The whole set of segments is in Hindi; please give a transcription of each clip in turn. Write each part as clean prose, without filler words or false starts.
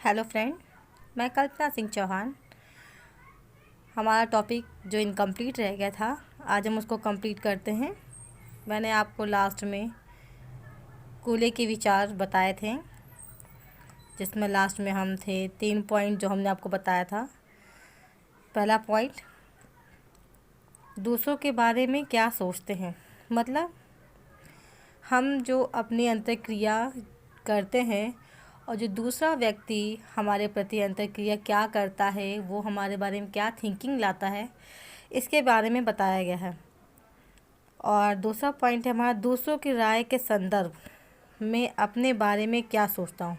हेलो फ्रेंड, मैं कल्पना सिंह चौहान। हमारा टॉपिक जो इनकम्प्लीट रह गया था, आज हम उसको कंप्लीट करते हैं। मैंने आपको लास्ट में कूले के विचार बताए थे, जिसमें लास्ट में हम थे 3 पॉइंट जो हमने आपको बताया था। पहला पॉइंट, दूसरों के बारे में क्या सोचते हैं। मतलब हम जो अपनी अंतर्क्रिया करते हैं और जो दूसरा व्यक्ति हमारे प्रति अंतर्क्रिया क्या करता है, वो हमारे बारे में क्या थिंकिंग लाता है, इसके बारे में बताया गया है। और दूसरा पॉइंट है हमारा, दूसरों की राय के संदर्भ में अपने बारे में क्या सोचता हूँ।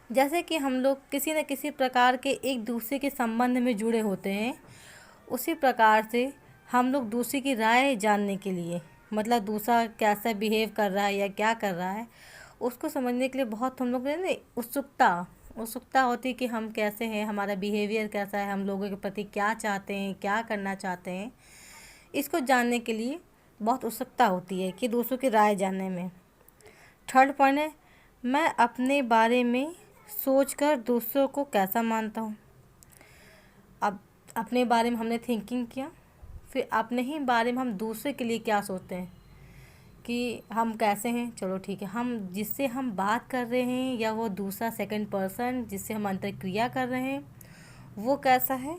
जैसे कि हम लोग किसी न किसी प्रकार के एक दूसरे के संबंध में जुड़े होते हैं, उसी प्रकार से हम लोग दूसरे की राय जानने के लिए, मतलब दूसरा कैसा बिहेव कर रहा है या क्या कर रहा है, उसको समझने के लिए बहुत हम लोग ने उत्सुकता होती है कि हम कैसे हैं, हमारा बिहेवियर कैसा है, हम लोगों के प्रति क्या चाहते हैं, क्या करना चाहते हैं। इसको जानने के लिए बहुत उत्सुकता होती है कि दूसरों की राय जानने में। थर्ड पॉइंट है, मैं अपने बारे में सोचकर दूसरों को कैसा मानता हूँ। अब अपने बारे में हमने थिंकिंग किया, फिर अपने ही बारे में हम दूसरे के लिए क्या सोचते हैं कि हम कैसे हैं। चलो ठीक है, हम जिससे हम बात कर रहे हैं या वो दूसरा सेकंड पर्सन जिससे हम अंतर्क्रिया कर रहे हैं, वो कैसा है,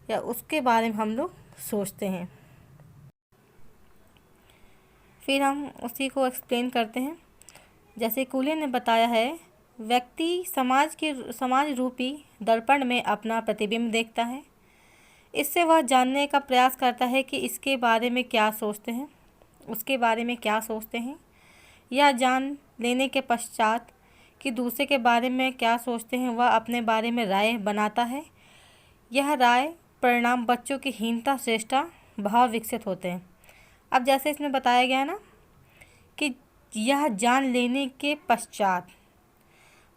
या उसके बारे में हम लोग सोचते हैं। फिर हम उसी को एक्सप्लेन करते हैं। जैसे कूले ने बताया है, व्यक्ति समाज रूपी दर्पण में अपना प्रतिबिंब देखता है। इससे वह जानने का प्रयास करता है कि इसके बारे में क्या सोचते हैं, उसके बारे में क्या सोचते हैं। या जान लेने के पश्चात कि दूसरे के बारे में क्या सोचते हैं, वह अपने बारे में राय बनाता है। यह राय परिणाम बच्चों की हीनता श्रेष्ठता भाव विकसित होते हैं। अब जैसे इसमें बताया गया है ना कि यह जान लेने के पश्चात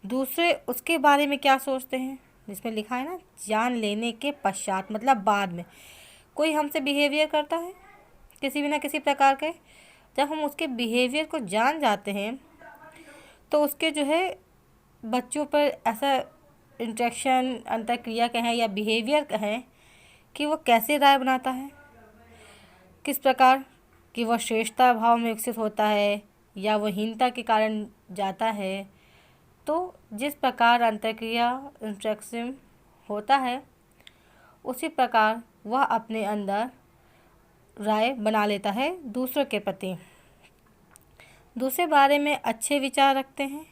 दूसरे उसके बारे में क्या सोचते हैं, जिसमें लिखा है ना जान लेने के पश्चात, मतलब बाद में कोई हमसे बिहेवियर करता है किसी भी ना किसी प्रकार के, जब हम उसके बिहेवियर को जान जाते हैं तो उसके जो है बच्चों पर ऐसा इंटरेक्शन, अंतर्क्रिया कहें या बिहेवियर कहें, कि वो कैसे राय बनाता है, किस प्रकार कि वह श्रेष्ठता भाव में विकसित होता है या वह हीनता के कारण जाता है। तो जिस प्रकार अंतर्क्रिया इंटरेक्शन होता है, उसी प्रकार वह अपने अंदर राय बना लेता है दूसरों के प्रति। दूसरे बारे में अच्छे विचार रखते हैं,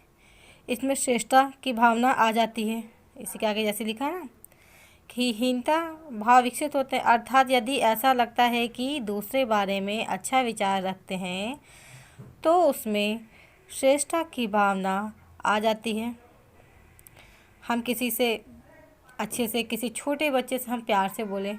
इसमें श्रेष्ठता की भावना आ जाती है। इसी के आगे जैसे लिखा है ना कि हीनता भाव विकसित होते हैं, अर्थात यदि ऐसा लगता है कि दूसरे बारे में अच्छा विचार रखते हैं तो उसमें श्रेष्ठता की भावना आ जाती है। हम किसी से अच्छे से, किसी छोटे बच्चे से हम प्यार से बोलें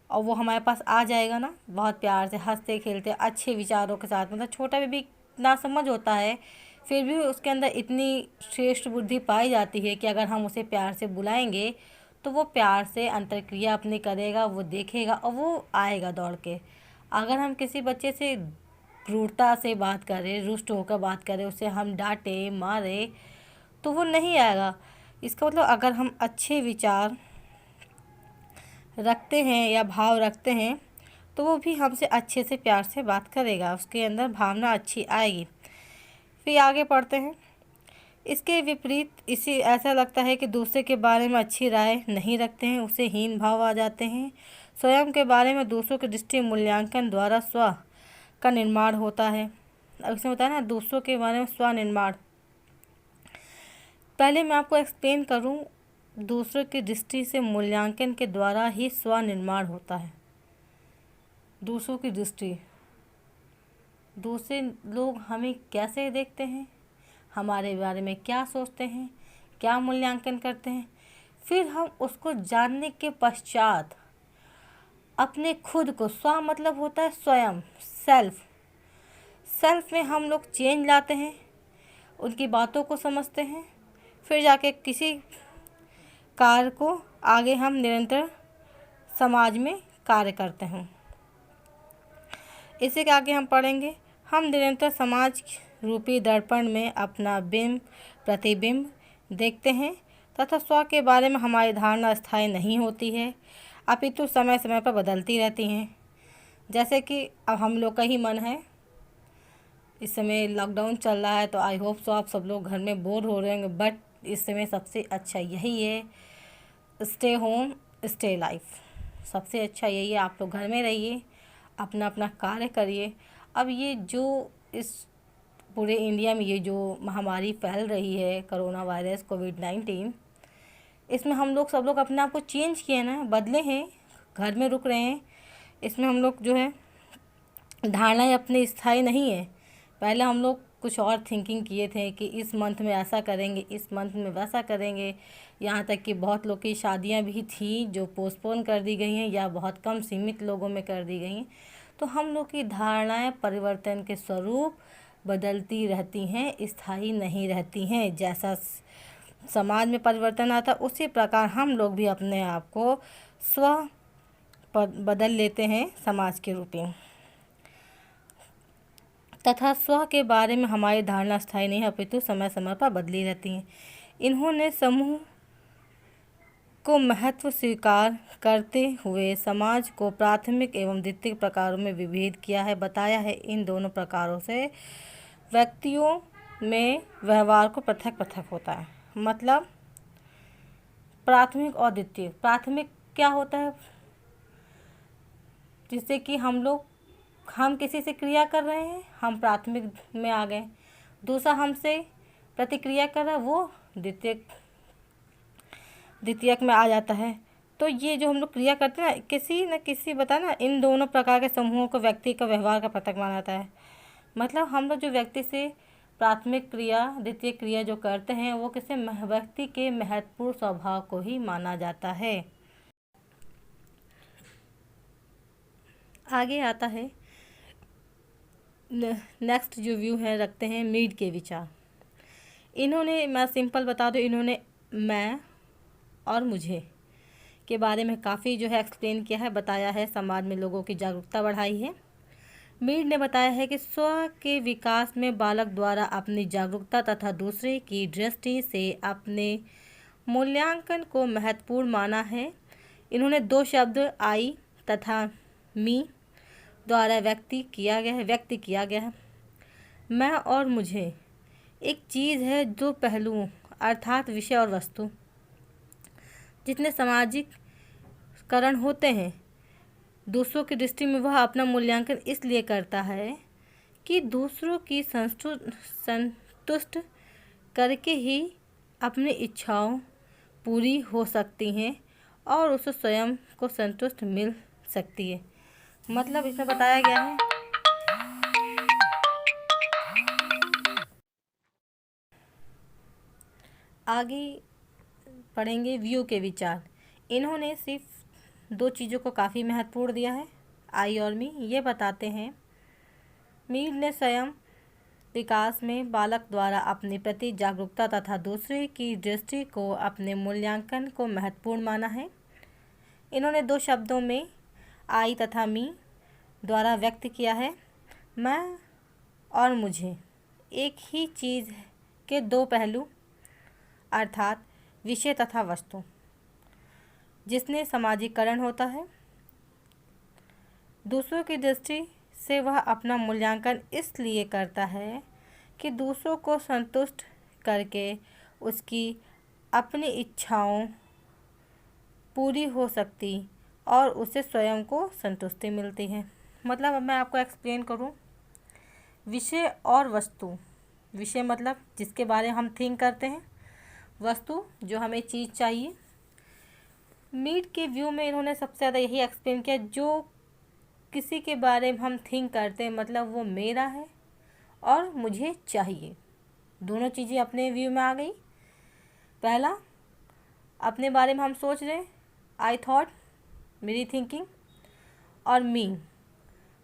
और वो हमारे पास आ जाएगा ना, बहुत प्यार से हंसते खेलते अच्छे विचारों के साथ, मतलब छोटा भी ना समझ होता है, फिर भी उसके अंदर इतनी श्रेष्ठ बुद्धि पाई जाती है कि अगर हम उसे प्यार से बुलाएंगे तो वो प्यार से अंतर्क्रिया अपनी करेगा, वो देखेगा और वो आएगा दौड़ के। अगर हम किसी बच्चे से क्रूरता से बात करें, रुष्ट होकर बात करें, उसे हम डांटे मारे, तो वो नहीं आएगा। इसका मतलब अगर हम अच्छे विचार रखते हैं या भाव रखते हैं तो वो भी हमसे अच्छे से प्यार से बात करेगा, उसके अंदर भावना अच्छी आएगी। फिर आगे पढ़ते हैं। इसके विपरीत इसी ऐसा लगता है कि दूसरे के बारे में अच्छी राय नहीं रखते हैं, उसे हीन भाव आ जाते हैं। स्वयं के बारे में दूसरों के दृष्टि मूल्यांकन द्वारा स्व का निर्माण होता है। अब इसमें बताया ना दूसरों के बारे में स्व निर्माण, पहले मैं आपको एक्सप्लेन करूं, दूसरों की दृष्टि से मूल्यांकन के द्वारा ही स्व निर्माण होता है। दूसरों की दृष्टि, दूसरे लोग हमें कैसे देखते हैं, हमारे बारे में क्या सोचते हैं, क्या मूल्यांकन करते हैं, फिर हम उसको जानने के पश्चात अपने खुद को, स्व मतलब होता है स्वयं, सेल्फ में हम लोग चेंज लाते हैं, उनकी बातों को समझते हैं, फिर जाके किसी कार्य को आगे हम निरंतर समाज में कार्य करते हैं। इसी के आगे हम पढ़ेंगे, हम निरंतर समाज रूपी दर्पण में अपना प्रतिबिंब देखते हैं तथा स्व के बारे में हमारी धारणा स्थायी नहीं होती है, अपितु समय समय पर बदलती रहती हैं। जैसे कि अब हम लोग का ही मन है, इस समय लॉकडाउन चल रहा है, तो आई होप सो आप सब लोग घर में बोर हो रहे होंगे, बट इस समय सबसे अच्छा यही है, स्टे होम स्टे लाइफ। सबसे अच्छा यही है, आप लोग घर में रहिए, अपना अपना कार्य करिए। अब ये जो इस पूरे इंडिया में ये जो महामारी फैल रही है, कोरोना वायरस कोविड-19, इसमें हम लोग सब लोग अपने आप को चेंज किए ना, बदले हैं, घर में रुक रहे हैं। इसमें हम लोग जो है धारणाएं अपनी स्थायी नहीं है। पहले हम लोग कुछ और थिंकिंग किए थे कि इस मंथ में ऐसा करेंगे, इस मंथ में वैसा करेंगे। यहाँ तक कि बहुत लोग की शादियाँ भी थी जो पोस्टपोन कर दी गई हैं या बहुत कम सीमित लोगों में कर दी गई हैं। तो हम लोग की धारणाएं परिवर्तन के स्वरूप बदलती रहती हैं, स्थायी नहीं रहती हैं। जैसा समाज में परिवर्तन आता उसी प्रकार हम लोग भी अपने आप को स्व बदल लेते हैं समाज के रूप में। तथा स्व के बारे में हमारी धारणा स्थायी नहीं अपितु समय समय पर बदली रहती हैं। इन्होंने समूह को महत्व स्वीकार करते हुए समाज को प्राथमिक एवं द्वितीयक प्रकारों में विभेद किया है। बताया है इन दोनों प्रकारों से व्यक्तियों में व्यवहार को पृथक पृथक होता है। मतलब प्राथमिक और द्वितीयक। प्राथमिक क्या होता है, जिससे कि हम किसी से क्रिया कर रहे हैं, हम प्राथमिक में आ गए। दूसरा हमसे प्रतिक्रिया कर रहा है, वो द्वितीयक में आ जाता है। तो ये जो हम लोग क्रिया करते हैं ना, किसी न किसी ना इन दोनों प्रकार के समूहों को व्यक्ति का व्यवहार का पृथक माना जाता है। मतलब हम लोग जो व्यक्ति से प्राथमिक क्रिया द्वितीय क्रिया जो करते हैं, वो किसी व्यक्ति के महत्वपूर्ण स्वभाव को ही माना जाता है। आगे आता है नेक्स्ट जो व्यू है रखते हैं मीड के विचार। इन्होंने, मैं सिंपल बता दूं, इन्होंने मैं और मुझे के बारे में काफ़ी जो है एक्सप्लेन किया है, बताया है, समाज में लोगों की जागरूकता बढ़ाई है। मीड ने बताया है कि स्व के विकास में बालक द्वारा अपनी जागरूकता तथा दूसरे की दृष्टि से अपने मूल्यांकन को महत्वपूर्ण माना है। इन्होंने दो शब्द आई तथा मी द्वारा व्यक्त किया गया है। मैं और मुझे एक चीज़ है, दो पहलुओं अर्थात विषय और वस्तु। जितने सामाजिकरण होते हैं, दूसरों की दृष्टि में वह अपना मूल्यांकन इसलिए करता है कि दूसरों की संतुष्ट करके ही अपनी इच्छाओं पूरी हो सकती हैं और उसे स्वयं को संतुष्ट मिल सकती है। मतलब इसमें बताया गया है आगे पढ़ेंगे व्यू के विचार। इन्होंने सिर्फ दो चीज़ों को काफ़ी महत्वपूर्ण दिया है, आई और मी। ये बताते हैं मीड ने स्वयं विकास में बालक द्वारा अपने प्रति जागरूकता तथा दूसरे की दृष्टि को अपने मूल्यांकन को महत्वपूर्ण माना है। इन्होंने दो शब्दों में आई तथा मी द्वारा व्यक्त किया है। मैं और मुझे एक ही चीज़ के दो पहलू अर्थात विषय तथा वस्तु। जिसने सामाजिकरण होता है, दूसरों की दृष्टि से वह अपना मूल्यांकन इसलिए करता है कि दूसरों को संतुष्ट करके उसकी अपनी इच्छाओं पूरी हो सकती और उसे स्वयं को संतुष्टि मिलती है। मतलब अब मैं आपको एक्सप्लेन करूं, विषय और वस्तु। विषय मतलब जिसके बारे में हम थिंक करते हैं, वस्तु जो हमें चीज़ चाहिए। मीड के व्यू में इन्होंने सबसे ज़्यादा यही एक्सप्लेन किया, जो किसी के बारे में हम थिंक करते हैं मतलब वो मेरा है और मुझे चाहिए। दोनों चीज़ें अपने व्यू में आ गई। पहला, अपने बारे में हम सोच रहे हैं, आई थॉट, मेरी थिंकिंग, और मी,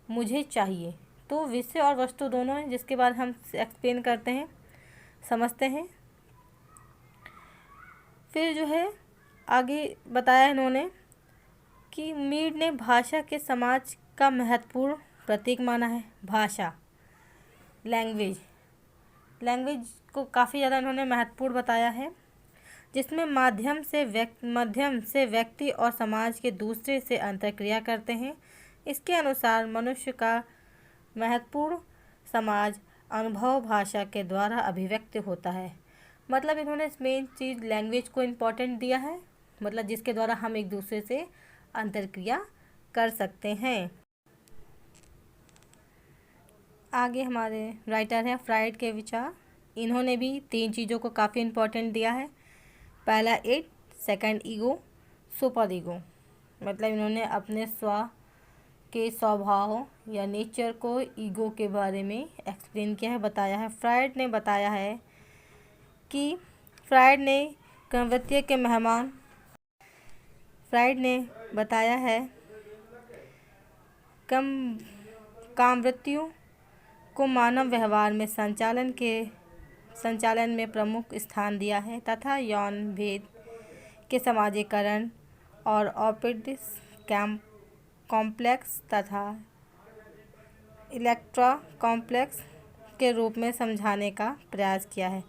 मुझे चाहिए। तो विषय और वस्तु दोनों हैं जिसके बाद हम एक्सप्लेन करते हैं, समझते हैं। फिर जो है आगे बताया इन्होंने कि मीड ने भाषा के समाज का महत्वपूर्ण प्रतीक माना है। भाषा, लैंग्वेज को काफ़ी ज़्यादा इन्होंने महत्वपूर्ण बताया है। जिसमें माध्यम से व्यक्ति और समाज के दूसरे से अंतर्क्रिया करते हैं। इसके अनुसार मनुष्य का महत्वपूर्ण समाज अनुभव भाषा के द्वारा अभिव्यक्त होता है। मतलब इन्होंने मेन चीज़ लैंग्वेज को इम्पोर्टेंट दिया है, मतलब जिसके द्वारा हम एक दूसरे से अंतर्क्रिया कर सकते हैं। आगे हमारे राइटर हैं फ्राइड के विचार। इन्होंने भी 3 चीज़ों को काफ़ी इम्पोर्टेंट दिया है। पहला it, second ego, super ego. मतलब इन्होंने अपने के स्वभाव या नेचर को ईगो के बारे में एक्सप्लेन किया है, बताया है। फ्राइड ने बताया है कि फ्राइड ने बताया है कामवृत्तियों को मानव व्यवहार में संचालन में प्रमुख स्थान दिया है तथा यौन भेद के समाजीकरण और ऑपिडिस कॉम्प्लेक्स तथा इलेक्ट्रा कॉम्प्लेक्स के रूप में समझाने का प्रयास किया है।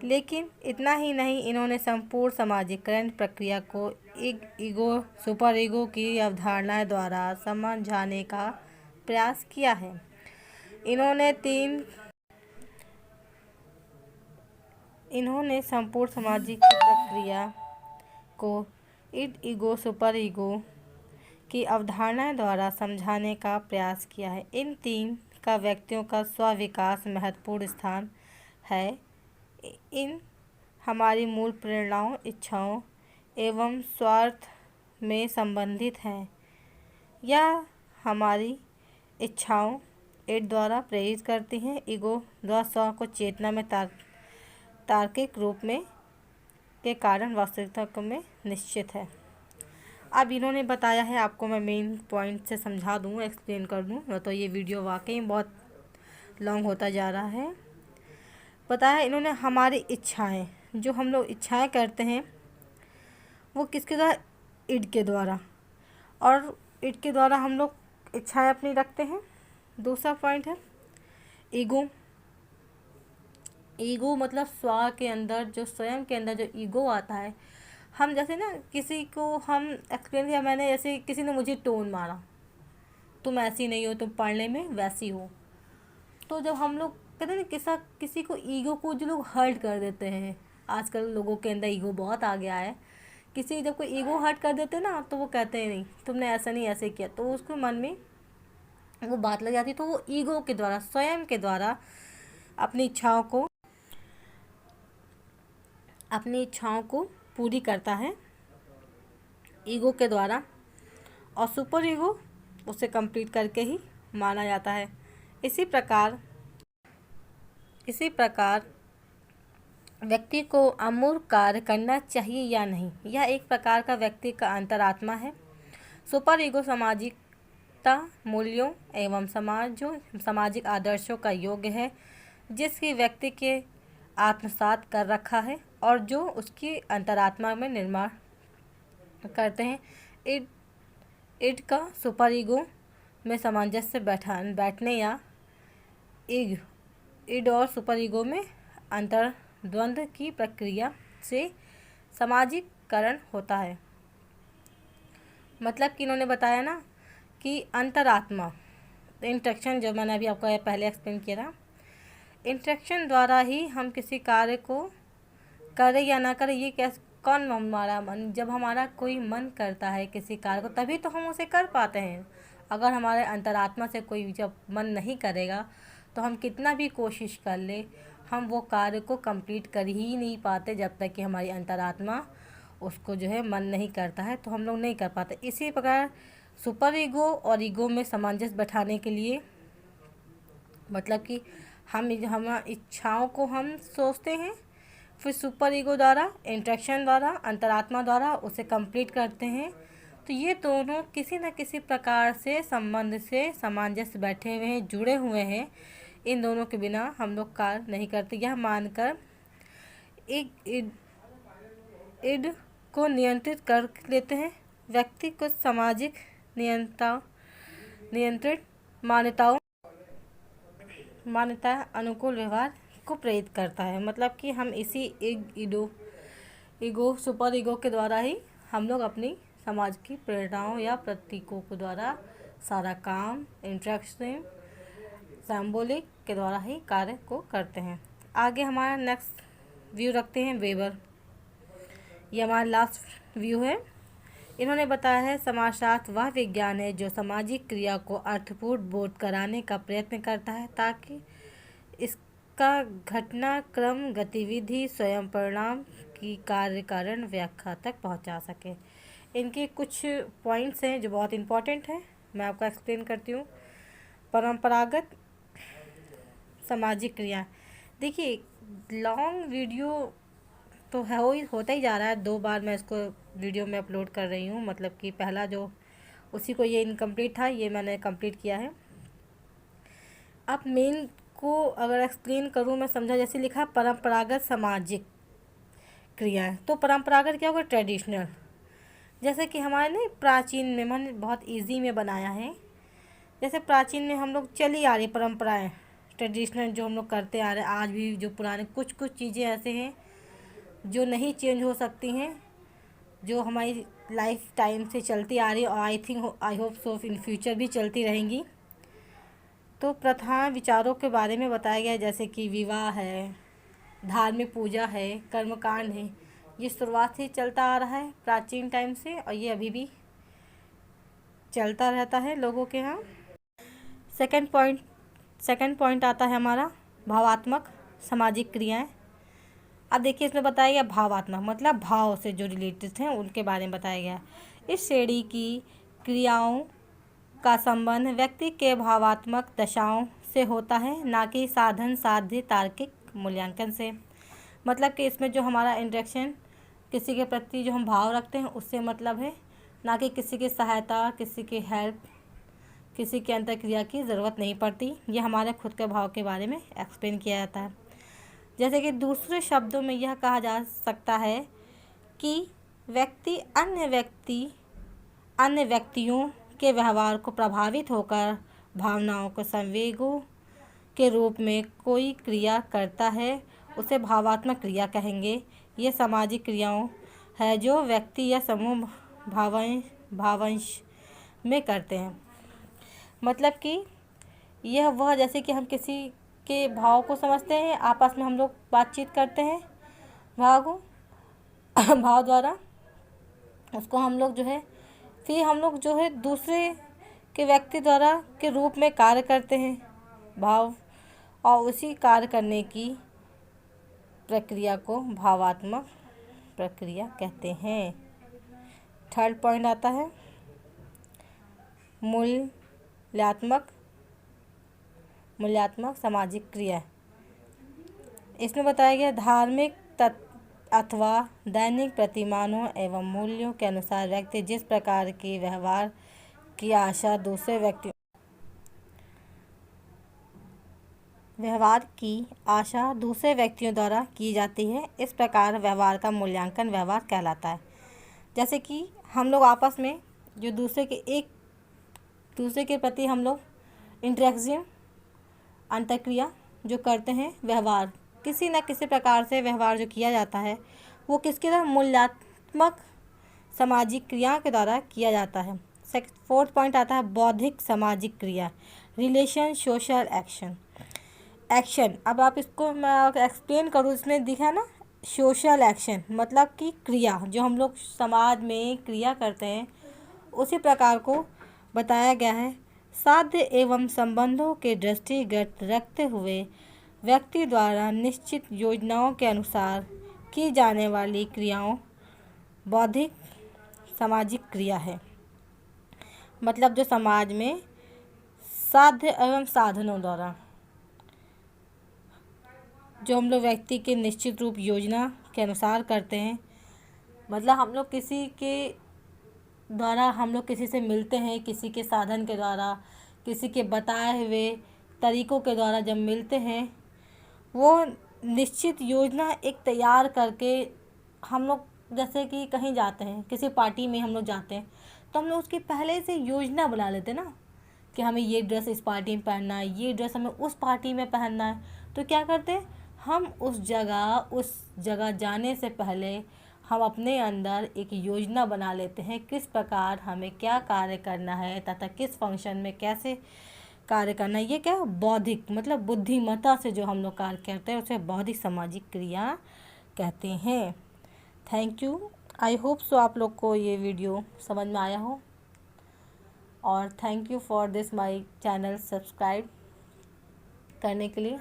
लेकिन इतना ही नहीं, इन्होंने संपूर्ण समाजीकरण प्रक्रिया को ईगो सुपर ईगो की अवधारणाएं द्वारा समझाने का प्रयास किया है। इन्होंने संपूर्ण सामाजिक प्रक्रिया को इड ईगो सुपर ईगो की अवधारणाएं द्वारा समझाने का प्रयास किया है। इन 3 का व्यक्तियों का स्व-विकास महत्वपूर्ण स्थान है। इन हमारी मूल प्रेरणाओं, इच्छाओं एवं स्वार्थ में संबंधित हैं। यह हमारी इच्छाओं इड द्वारा प्रेरित करती हैं, ईगो द्वारा स्व को चेतना में तार्किक रूप में के कारण वास्तविकता में निश्चित है। अब इन्होंने बताया है, आपको मैं मेन पॉइंट से समझा दूँ, एक्सप्लेन कर दूँ, तो ये वीडियो वाकई बहुत लॉन्ग होता जा रहा है। बताया इन्होंने हमारी इच्छाएं, जो हम लोग इच्छाएं करते हैं वो किसके द्वारा, इड के द्वारा, और इड के द्वारा हम लोग इच्छाएं अपनी रखते हैं। दूसरा पॉइंट है ईगो। ईगो मतलब स्व के अंदर, जो स्वयं के अंदर जो ईगो आता है, हम जैसे ना किसी को हम एक्सप्लेन किया मैंने, जैसे किसी ने मुझे टोन मारा, तुम ऐसी नहीं हो, तुम पढ़ने में वैसी हो। तो जब हम लोग कहते हैं ना किसी को ईगो को जो लोग हर्ट कर देते हैं, आजकल लोगों के अंदर ईगो बहुत आ गया है। किसी जब कोई ईगो हर्ट कर देते हैं ना, तो वो कहते हैं नहीं तुमने ऐसा नहीं ऐसे किया, तो उसके मन में वो बात लग जाती है। तो वो ईगो के द्वारा, स्वयं के द्वारा अपनी इच्छाओं को पूरी करता है ईगो के द्वारा, और सुपर ईगो उसे कंप्लीट करके ही माना जाता है। इसी प्रकार व्यक्ति को अमूर्त कार्य करना चाहिए या नहीं, यह एक प्रकार का व्यक्ति का अंतरात्मा है। सुपर ईगो सामाजिकता, मूल्यों एवं सामाजिक आदर्शों का योग्य है, जिसकी व्यक्ति के आत्मसात कर रखा है और जो उसकी अंतरात्मा में निर्माण करते हैं। इड का सुपर ईगो में सामंजस्य बैठने या इड और सुपर ईगो में अंतर्द्वंद की प्रक्रिया से सामाजिकरण होता है। मतलब कि इन्होंने बताया ना कि अंतरात्मा, इंटरेक्शन, जो मैंने अभी आपको पहले एक्सप्लेन किया था, इंटरेक्शन द्वारा ही हम किसी कार्य को करें या ना करें, ये कौन हमारा मन, जब हमारा कोई मन करता है किसी कार्य को, तभी तो हम उसे कर पाते हैं। अगर हमारे अंतरात्मा से कोई जब मन नहीं करेगा, तो हम कितना भी कोशिश कर ले, हम वो कार्य को कंप्लीट कर ही नहीं पाते, जब तक कि हमारी अंतरात्मा उसको जो है मन नहीं करता है, तो हम लोग नहीं कर पाते। इसी प्रकार सुपर ईगो और ईगो में सामंजस्य बैठाने के लिए, मतलब कि हम इच्छाओं को हम सोचते हैं, फिर सुपर ईगो द्वारा, इंटरेक्शन द्वारा, अंतरात्मा द्वारा उसे कंप्लीट करते हैं। तो ये दोनों किसी न किसी प्रकार से संबंध से सामंजस्य बैठे हुए हैं, जुड़े हुए हैं। इन दोनों के बिना हम लोग कार्य नहीं करते। यह मानकर इड को नियंत्रित कर लेते हैं, व्यक्ति को सामाजिक नियंत्रित मान्यता अनुकूल व्यवहार को प्रेरित करता है। मतलब कि हम इसी ईगो, सुपर ईगो के द्वारा ही हम लोग अपनी समाज की प्रेरणाओं या प्रतीकों के द्वारा सारा काम इंट्रैक्शन सिंबॉलिक के द्वारा ही कार्य को करते हैं। आगे हमारा नेक्स्ट व्यू रखते हैं वेबर। ये हमारा लास्ट व्यू है। इन्होंने बताया है समाजशास्त्र वह विज्ञान है जो सामाजिक क्रिया को अर्थपूर्ण बोध कराने का प्रयत्न करता है ताकि इसका घटनाक्रम गतिविधि स्वयं परिणाम की कार्य कारण व्याख्या तक पहुंचा सके। इनके कुछ पॉइंट्स हैं जो बहुत इम्पोर्टेंट हैं, मैं आपको एक्सप्लेन करती हूँ। परंपरागत सामाजिक क्रिया, देखिए लॉन्ग वीडियो तो है होता ही जा रहा है, 2 बार मैं इसको वीडियो में अपलोड कर रही हूँ, मतलब कि पहला जो उसी को ये इनकम्प्लीट था, ये मैंने कंप्लीट किया है। अब मेन को अगर एक्सप्लेन करूँ मैं, समझा जैसे लिखा परंपरागत सामाजिक क्रिया, तो परंपरागत क्या होगा, ट्रेडिशनल। जैसे कि हमारे ना प्राचीन में मैंने बहुत इजी में बनाया है, जैसे प्राचीन में हम लोग चली आ रही परंपराएं ट्रेडिशनल जो हम लोग करते आ रहे हैं आज भी, जो पुराने कुछ चीज़ें ऐसे हैं जो नहीं चेंज हो सकती हैं, जो हमारी लाइफ टाइम से चलती आ रही है और I hope so in future भी चलती रहेंगी। तो प्रथा विचारों के बारे में बताया गया है, जैसे कि विवाह है, धार्मिक पूजा है, कर्मकांड है। ये शुरुआत से चलता आ रहा है प्राचीन टाइम से और ये अभी भी चलता रहता है लोगों के यहाँ। सेकंड पॉइंट आता है हमारा भावात्मक सामाजिक क्रियाएं। अब देखिए इसमें बताया गया भावात्मक मतलब भाव से जो रिलेटेड हैं उनके बारे में बताया गया। इस श्रेणी की क्रियाओं का संबंध व्यक्ति के भावात्मक दशाओं से होता है, ना कि साधन साध्य तार्किक मूल्यांकन से। मतलब कि इसमें जो हमारा इंटरेक्शन किसी के प्रति जो हम भाव रखते हैं उससे मतलब है, ना कि किसी की सहायता, किसी की हेल्प, किसी के अंतर्क्रिया की ज़रूरत नहीं पड़ती। ये हमारे खुद के भाव के बारे में एक्सप्लेन किया जाता है। जैसे कि दूसरे शब्दों में यह कहा जा सकता है कि व्यक्ति अन्य व्यक्तियों के व्यवहार को प्रभावित होकर भावनाओं को संवेगों के रूप में कोई क्रिया करता है, उसे भावात्मक क्रिया कहेंगे। ये सामाजिक क्रियाओं है जो व्यक्ति या समूह भावांश में करते हैं। मतलब कि यह वह, जैसे कि हम किसी के भाव को समझते हैं, आपस में हम लोग बातचीत करते हैं भाव द्वारा, उसको हम लोग जो है फिर हम लोग जो है दूसरे के व्यक्ति द्वारा के रूप में कार्य करते हैं भाव, और उसी कार्य करने की प्रक्रिया को भावात्मक प्रक्रिया कहते हैं। थर्ड पॉइंट आता है मूल्यात्मक सामाजिक क्रिया। इसमें बताया गया धार्मिक अथवा दैनिक प्रतिमानों एवं मूल्यों के अनुसार व्यक्ति जिस प्रकार के व्यवहार की आशा दूसरे व्यक्तियों द्वारा की जाती है, इस प्रकार व्यवहार का मूल्यांकन व्यवहार कहलाता है। जैसे कि हम लोग आपस में जो दूसरे के प्रति हम लोग इंटरेक्शन अंतर्क्रिया जो करते हैं, व्यवहार किसी न किसी प्रकार से व्यवहार जो किया जाता है वो किसके द्वारा, मूल्यात्मक सामाजिक क्रिया के द्वारा किया जाता है। फोर्थ पॉइंट आता है बौद्धिक सामाजिक क्रिया, रिलेशन सोशल एक्शन। अब आप इसको मैं एक्सप्लेन करूँ, इसमें दिखा ना सोशल एक्शन मतलब कि क्रिया जो हम लोग समाज में क्रिया करते हैं उसी प्रकार को बताया गया है। साध्य एवं संबंधों के दृष्टिगत रखते हुए व्यक्ति द्वारा निश्चित योजनाओं के अनुसार की जाने वाली क्रियाओं बौद्धिक सामाजिक क्रिया है। मतलब जो समाज में साध्य एवं साधनों द्वारा जो हम लोग व्यक्ति के निश्चित रूप योजना के अनुसार करते हैं, मतलब हम लोग किसी के द्वारा हम लोग किसी से मिलते हैं, किसी के साधन के द्वारा, किसी के बताए हुए तरीक़ों के द्वारा जब मिलते हैं, वो निश्चित योजना एक तैयार करके हम लोग जैसे कि कहीं जाते हैं, किसी पार्टी में हम लोग जाते हैं तो हम लोग उसकी पहले से योजना बना लेते हैं ना कि हमें ये ड्रेस इस पार्टी में पहनना है, ये ड्रेस हमें उस पार्टी में पहनना है। तो क्या करते हैं, हम उस जगह जाने से पहले हम अपने अंदर एक योजना बना लेते हैं किस प्रकार हमें क्या कार्य करना है तथा किस फंक्शन में कैसे कार्य करना है। ये क्या बौद्धिक मतलब बुद्धिमत्ता से जो हम लोग कार्य करते हैं उसे बौद्धिक सामाजिक क्रिया कहते हैं। Thank you. I hope so आप लोग को ये वीडियो समझ में आया हो, और thank you for this my channel subscribe करने के लिए।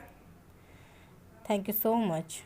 Thank you so much.